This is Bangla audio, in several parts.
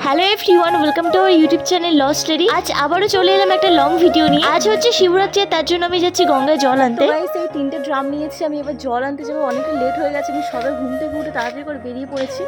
Hello everyone, welcome to our YouTube channel love story. আজ আবারও চলে এলাম একটা লং ভিডিও নিয়ে। আজ হচ্ছে শিবরাত্রি, তার জন্য আমি যাচ্ছি গঙ্গায় জল আনতে। গাইস এই 3টে ড্রাম নিয়েছি আমি, এবার জল আনতে যাবো। অনেকটা লেট হয়ে গেছে, আমি সবে ঘুম থেকে উঠে তাড়াতাড়ি করে বেরিয়ে পড়েছি,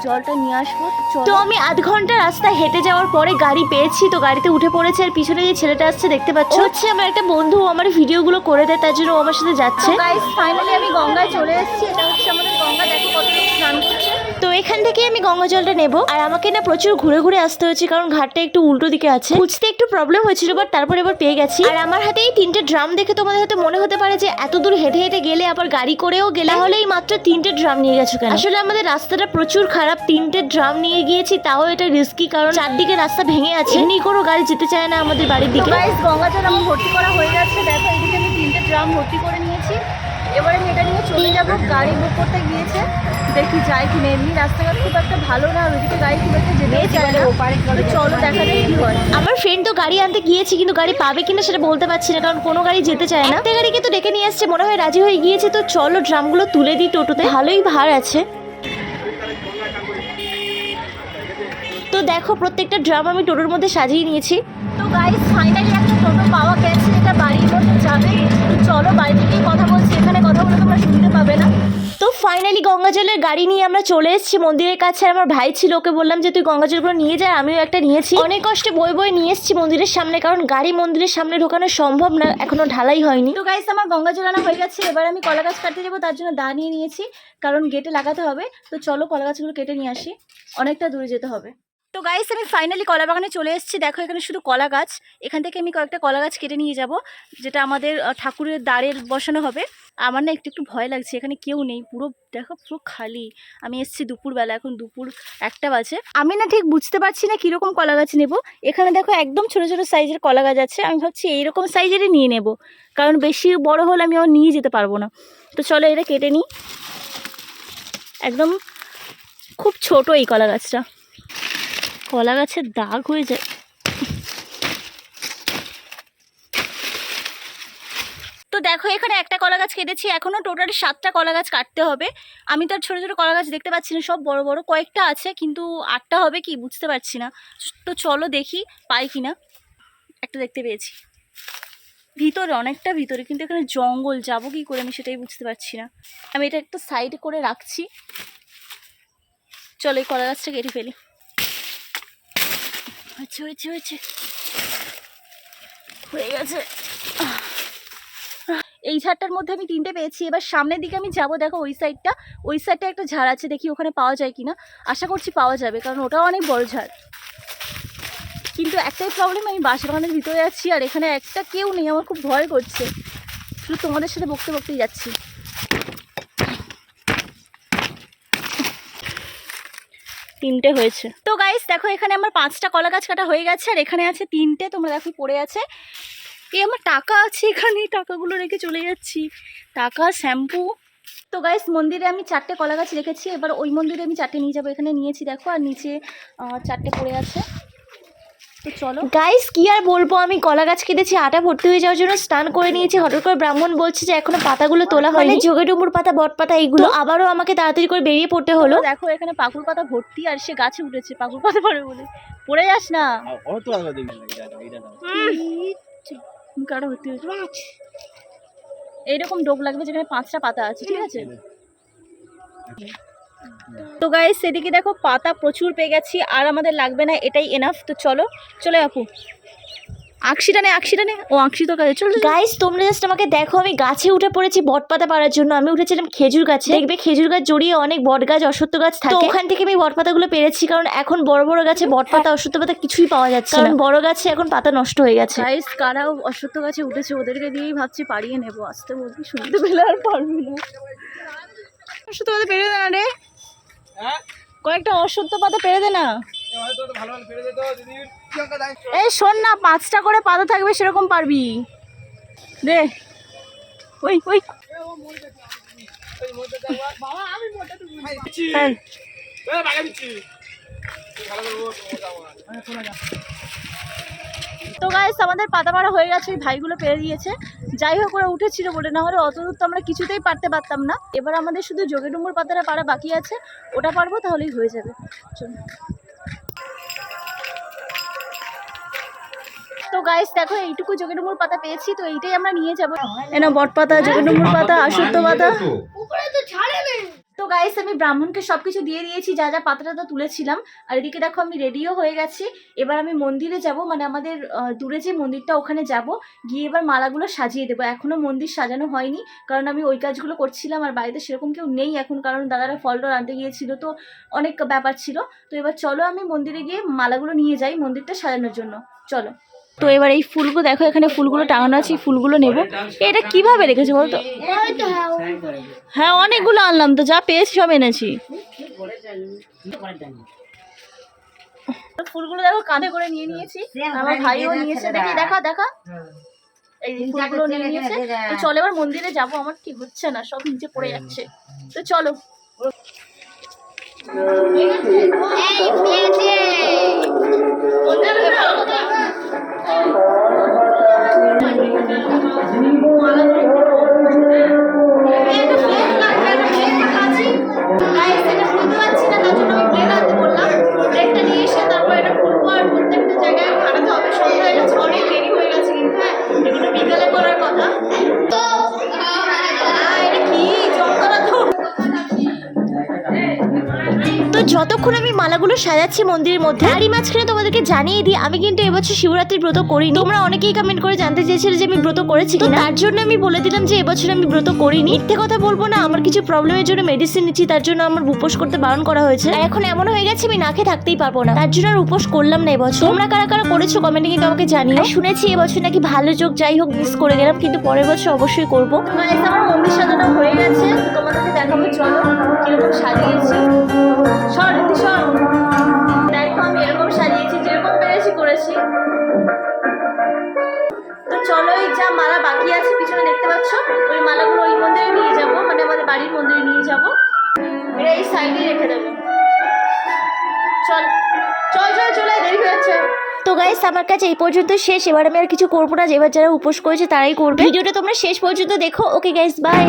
জলটা নিয়ে আসবো। তো আমি আধ ঘন্টা রাস্তা হেঁটে যাওয়ার পরে গাড়ি পেয়েছি, তো গাড়িতে উঠে পড়েছে। আর পিছনে যে ছেলেটা আসছে দেখতে পাচ্ছ, হচ্ছে আমার একটা বন্ধু, আমার ভিডিওগুলো করে দেয়, তার জন্য ও আমার সাথে যাচ্ছে। গাইস ফাইনালি আমি গঙ্গায় চলে এসেছি। এটা হচ্ছে আমাদের গঙ্গা, দেখো কত লোক স্নান করছে। তো এখান থেকে আমি গঙ্গা জলটা নেব। আর আমাকে না প্রচুর ঘুরে ঘুরে আসতে হয়েছে, কারণ ঘাটটা একটু উল্টো দিকে আছে, বুঝতে একটু প্রবলেম হয়েছিল, বাট তারপর এবার পেয়ে গেছি। আর আমার হাতে এই 3টে ড্রাম দেখে তোমাদের হয়তো মনে হতে পারে যে এত দূর হেঁটে হেঁটে গেলে, আবার গাড়ি করেও গেলে, তাহলে এই মাত্র 3টে ড্রাম নিয়ে গেছো কেন? আসলে আমাদের রাস্তাটা প্রচুর খারাপ, 3টে ড্রাম নিয়ে গিয়েছি, তাও এটা রিস্কি, কারণ চারদিকে রাস্তা ভেঙে আছে, এমনি কোনো গাড়ি যেতে চায় না আমাদের বাড়ির দিকে। গাইস গঙ্গা জল আমার ভর্তি করা হয়ে গেছে, দেখো এদিকে আমি 3টে ড্রাম ভর্তি করে নিয়েছি। এবারে আমি এটা নিয়ে চলে যাবো, গাড়ি বুক করতে গিয়েছে, দেখি যাই কিনা। এমনি রাস্তাঘাট খুব একটা ভালো না, ওইদিকে গাড়ি খুব একটা যেতে চায় না। তো চলো দেখা যাক কি হয়। আমার ফ্রেন্ড তো গাড়ি আনতে গিয়েছি, কিন্তু গাড়ি পাবে কিনা সেটা বলতে পারছি না, কারণ কোনো গাড়ি যেতে চায় না। একটা গাড়িকে তো ডেকে নিয়ে আসছে, মনে হয় রাজি হয়ে গিয়েছে। তো চলো ড্রামগুলো তুলে দিই টোটোতে, ভালোই ভার আছে। তো দেখো প্রত্যেকটা ড্রাম আমি টোটোর মধ্যে সাজিয়ে নিয়েছি। তো গাইস ফাইনালি একটা টোটো পাওয়া গেছে, এটা বাড়ির মধ্যে যাবে। তো চলো বাড়ি থেকেই কথা বলছি, এখানে কথা বলে তোমরা শুনতে পাবে না। তো ফাইনালি গঙ্গা জলের গাড়ি নিয়ে আমরা চলে এসেছি মন্দিরের কাছে। আমার ভাই ছিল, ওকে বললাম যে তুই গঙ্গা জলগুলো নিয়ে যা, আমিও একটা নিয়েছি। অনেক কষ্টে বয়ে বয়ে নিয়ে এসেছি মন্দিরের সামনে, কারণ গাড়ি মন্দিরের সামনে ঢোকানো সম্ভব না, এখনো ঢালাই হয়নি। তো গাইস আমার গঙ্গা জল আনা হয়ে গেছে, এবার আমি কলা গাছ কাটতে যাবো, তার জন্য দা নিয়ে নিয়েছি, কারণ গেটে লাগাতে হবে। তো চলো কলা গাছগুলো কেটে নিয়ে আসি, অনেকটা দূরে যেতে হবে। তো গাইস আমি ফাইনালি কলা বাগানে চলে এসেছি, দেখো এখানে শুধু কলা গাছ। এখান থেকে আমি কয়েকটা কলা গাছ কেটে নিয়ে যাব, যেটা আমাদের ঠাকুরের দ্বারের বসানো হবে। আমার না একটু একটু ভয় লাগছে, এখানে কেউ নেই, পুরো দেখো পুরো খালি। আমি এসেছি দুপুরবেলা, এখন দুপুর 1টা বাজে। আমি না ঠিক বুঝতে পারছি না কীরকম কলা গাছ নেব। এখানে দেখো একদম ছোটো ছোটো সাইজের কলা গাছ আছে, আমি ভাবছি এইরকম সাইজেরই নিয়ে নেব, কারণ বেশি বড় হলে আমি আমার নিয়ে যেতে পারবো না। তো চলো এটা কেটে নিই, একদম খুব ছোট এই কলা গাছটা, কলা গাছের দাগ হয়ে যায়। তো দেখো এখানে একটা কলা গাছ কেটেছি, এখনও টোটাল 7টা কলা গাছ কাটতে হবে। আমি তো আর ছোটো ছোটো কলা গাছ দেখতে পাচ্ছি না, সব বড় বড় কয়েকটা আছে, কিন্তু 8টা হবে কি বুঝতে পারছি না। তো চলো দেখি পাই কি না। একটা দেখতে পেয়েছি ভিতরে, অনেকটা ভিতরে, কিন্তু এখানে জঙ্গল, যাবো কি করে আমি সেটাই বুঝতে পারছি না। আমি এটা একটু সাইড করে রাখছি, চলো এই কলা গাছটা কেটে ফেলি। হয়েছে হয়েছে হয়েছে, হয়ে গেছে। এই ঝাড়টার মধ্যে আমি 3টে পেয়েছি। এবার সামনের দিকে আমি যাব, দেখো ওই সাইডটা একটা ঝাড় আছে, দেখি ওখানে পাওয়া যায় কিনা। আশা করছি পাওয়া যাবে, কারণ ওটাও অনেক বড় ঝাড়। কিন্তু একটাই প্রবলেম, আমি বাঁশবাগানের ভিতরে আছি, আর এখানে একটা কেউ নেই, আমার খুব ভয় করছে। শুধু তোমাদের সাথে বকতে বকতেই যাচ্ছি। 3টে হয়েছে। তো গাইস দেখো এখানে আমার 5টা কলা গাছ কাটা হয়ে গেছে, আর এখানে আছে 3টে, তোমরা দেখো পড়ে আছে। এই আমার টাকা আছে এখানে, টাকাগুলো রেখে চলে যাচ্ছি, টাকা, শ্যাম্পু। তো গাইস মন্দিরে আমি 4টে কলা গাছ রেখেছি, এবার ওই মন্দিরে আমি 4টে নিয়ে যাবো। এখানে নিয়েছি দেখো, আর নিচে 4টে পড়ে আছে। তো চলো গাইস কি আর বলবো, আমি কলা গাছ কেটেছি, আটা ভর্তি হয়ে যাওয়ার জন্য স্নান করে নিয়েছি। হঠাৎ করে ব্রাহ্মণ বলছে যে এখনো পাতাগুলো তোলা হয়নি, যোগে ডুমুর পাতা, বট পাতা, এইগুলো। আবারও আমাকে তাড়াতাড়ি করে বেরিয়ে পড়তে হলো। দেখো এখানে পাকুড় পাতা ভর্তি, আর সে গাছে উঠেছে, পাকুড় পাতা পড়ে বলে পড়ে যাস না। কাটা ভর্তি হয়েছে, এইরকম ডোব লাগবে যেখানে 5টা পাতা আছে, ঠিক আছে। তো গাইস সেদিকে দেখো পাতা প্রচুর পেয়ে গেছি, আর আমাদের লাগবে না, এটাই এনাফ। তো চলো চলে আপু, আকশিটা নে, ও আকশি তো কাজে। চলো গাইস তোমরা জাস্ট আমাকে দেখো, আমি গাছে উঠে পড়েছি বট পাতা পাড়ার জন্য। আমি উঠেছিলাম খেজুর গাছে, দেখবে খেজুর গাছ জড়িয়ে অনেক বট গাছ, অশ্বত্থ গাছ থাকে, তো ওখান থেকে আমি বট পাতাগুলো পেরেছি, কারণ এখন বড় বড় গাছে বট পাতা, অশ্বত্থ পাতা কিছুই পাওয়া যাচ্ছে না, কারণ বড় গাছে এখন পাতা নষ্ট হয়ে গেছে। গাইস কারাও অশ্বত্থ গাছে উঠেছে, ওদেরকে দিয়েই ভাবছি পাড়িয়ে নেবো, আসতে বলছি শুনতে পেলে আর পারবি না। অশ্বত্থ পাতা পেরে দে না রে, কয়েকটা অশ্বত্থ পাতা পেরে দে না। এই শোন না, 5টা করে পাতা থাকবে, সেরকম পারবি দে। ওই ওই তো গাইস আমাদের পাতা পাড়া হয়ে গেছে, ওই ভাইগুলো পেরে দিয়েছে। যাই হোক ওরা উঠেছিল বলে, না হলে অত দূর তো আমরা কিছুতেই পারতে পারতাম না। এবার আমাদের শুধু যোগে ডুমুর পাতাটা পাড়া বাকি আছে, ওটা পারবো তাহলেই হয়ে যাবে। চলো গাইস দেখো এইটুকু যোগেনমূল পাতা পেয়েছি, তো এইটাই আমরা নিয়ে যাবো। এনা বট পাতা, যোগেনমূল পাতা, অশ্বত্থ পাতা। তো গাইস আমি ব্রাহ্মণকে সবকিছু দিয়ে দিয়েছি, যা যা পাতাটা তুলেছিলাম। আর এদিকে দেখো আমি রেডিও হয়ে গেছি। এবার আমি মন্দিরে যাব, মানে আমাদের দূরে যে মন্দিরটা ওখানে যাব, গিয়ে এবার মালাগুলো সাজিয়ে দেবো। এখনো মন্দির সাজানো হয়নি, কারণ আমি ওই কাজগুলো করছিলাম আর বাড়িতে সেরকম কেউ নেই এখন, কারণ দাদারা ফল টল আনতে গিয়েছিল, তো অনেক ব্যাপার ছিল। তো এবার চলো আমি মন্দিরে গিয়ে মালাগুলো নিয়ে যাই মন্দিরটা সাজানোর জন্য, চলো। তো এবার এই ফুলগুলো দেখো, এখানে ফুলগুলো টাঙানো আছে, এই ফুলগুলো নেব। এটা কিভাবে রেখেছে বলতো? হ্যাঁ অনেকগুলো আনলাম, তো যা পেয়েছি সব এনেছি। ফুলগুলো দেখো কাঁধে করে নিয়ে নিয়েছি, আমার ভাইও নিয়েছে। দেখি দেখা দেখা, এই ফুলগুলো নিয়ে নিয়েছে। তো চলো এবার মন্দিরে যাবো। আমার ঠিক হচ্ছে না, সব নিচে পড়ে যাচ্ছে, তো চলো। যতক্ষণ আমি মালাগুলো সাজাচ্ছি মন্দিরের মধ্যে, তারই মাঝখানে তোমাদেরকে জানিয়ে দিই আমি কিন্তু এবছর শিবরাত্রির ব্রত করিনি। তোমরা অনেকেই কমেন্ট করে জানতে চেয়েছিলে যে আমি ব্রত করেছি কিনা, তার জন্য আমি বলে দিলাম যে এবছর আমি ব্রত করিনি। মিথ্যে কথা বলবো না, আমার কিছু প্রবলেমের জন্য মেডিসিন নিচ্ছি, তার জন্য আমার উপোস করতে বারণ করা হয়েছে। আর এখন এমন হয়ে গেছে আমি না খেয়ে থাকতেই পারবো না, তার জন্য আর উপোস করলাম না এবছর। তোমরা কারা কারা করেছো কমেন্টে কিন্তু আমাকে জানিও। শুনেছি এবছর নাকি ভালো যোগ, যাই হোক মিস করে গেলাম, কিন্তু পরের বছর অবশ্যই করবো। আমার মন্দির সাজানো হয়ে গেছে, তো তোমাদেরকে দেখাবো, চলো কিরকম সাজিয়েছি। সর সর, দেখো আমি এরকম সাজিয়েছি, যেরকম পেরেছি করেছি। তো চলো এই যা মালা বাকি আছে পিছনে দেখতে পাচ্ছ, ওই মালাগুলো ওই মন্দিরে নিয়ে যাব, মানে আমাদের বাড়ির মন্দিরে নিয়ে যাব। এটা এই সাইডে রেখে দেবো। চল চল চল চলে, দেরি হয়ে যাচ্ছে। তো গাইস আমার কাছে এই পর্যন্ত শেষ, এবার আমি আর কিছু করবো না, এবার যারা উপোস করেছে তারাই করবে। ভিডিওটা তোমরা শেষ পর্যন্ত দেখো। Okay guys, by.